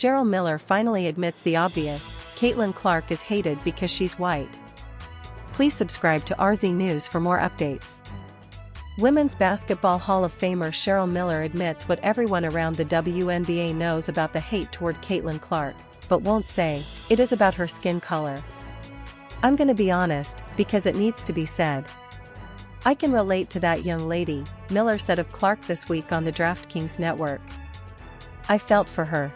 Cheryl Miller finally admits the obvious: Caitlin Clark is hated because she's white. Please subscribe to RZ News for more updates. Women's Basketball Hall of Famer Cheryl Miller admits what everyone around the WNBA knows about the hate toward Caitlin Clark, but won't say. It is about her skin color. "I'm gonna be honest, because it needs to be said. I can relate to that young lady," Miller said of Clark this week on the DraftKings network. "I felt for her.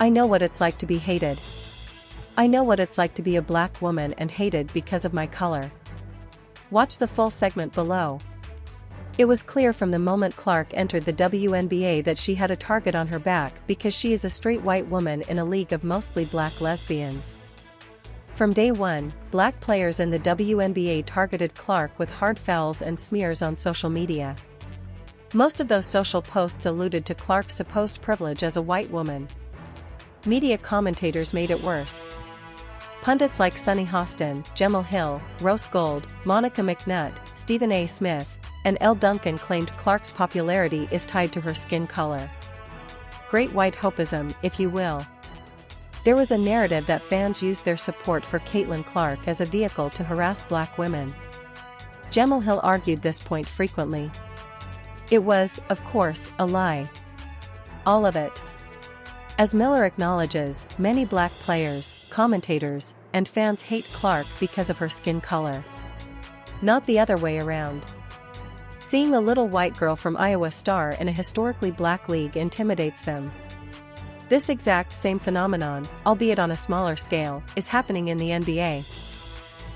I know what it's like to be hated. I know what it's like to be a black woman and hated because of my color." Watch the full segment below. It was clear from the moment Clark entered the WNBA that she had a target on her back because she is a straight white woman in a league of mostly black lesbians. From day one, black players in the WNBA targeted Clark with hard fouls and smears on social media. Most of those social posts alluded to Clark's supposed privilege as a white woman. Media commentators made it worse. Pundits like Sunny Hostin, Jemele Hill, Rose Gold, Monica McNutt, Stephen A. Smith, and Elle Duncan claimed Clark's popularity is tied to her skin color. Great white hopeism, if you will. There was a narrative that fans used their support for Caitlin Clark as a vehicle to harass black women. Jemele Hill argued this point frequently. It was, of course, a lie. All of it. As Miller acknowledges, many black players, commentators, and fans hate Clark because of her skin color. Not the other way around. Seeing the little white girl from Iowa star in a historically black league intimidates them. This exact same phenomenon, albeit on a smaller scale, is happening in the NBA.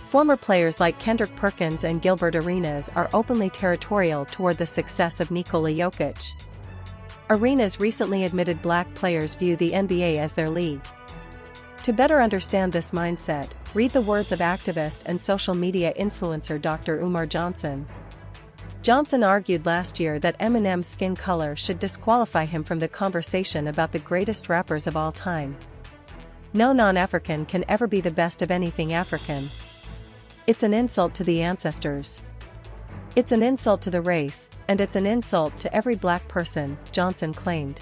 Former players like Kendrick Perkins and Gilbert Arenas are openly territorial toward the success of Nikola Jokic. Arenas recently admitted black players view the NBA as their league. To better understand this mindset, read the words of activist and social media influencer Dr. Umar Johnson. Johnson argued last year that Eminem's skin color should disqualify him from the conversation about the greatest rappers of all time. No non-African can ever be the best of anything African. It's an insult to the ancestors. It's an insult to the race, and it's an insult to every black person, Johnson claimed.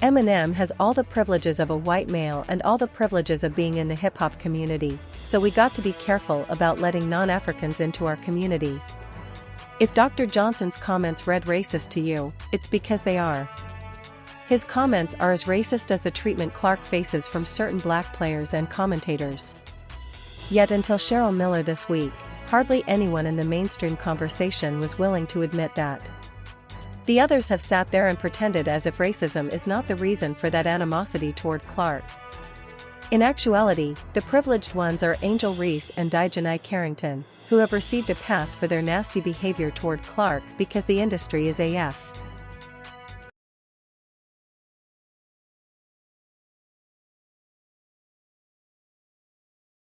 Eminem has all the privileges of a white male and all the privileges of being in the hip-hop community, so we got to be careful about letting non-Africans into our community. If Dr. Johnson's comments read racist to you, it's because they are. His comments are as racist as the treatment Clark faces from certain black players and commentators. Yet until Cheryl Miller this week, hardly anyone in the mainstream conversation was willing to admit that. The others have sat there and pretended as if racism is not the reason for that animosity toward Clark. In actuality, the privileged ones are Angel Reese and Dijanai Carrington, who have received a pass for their nasty behavior toward Clark because the industry is AF.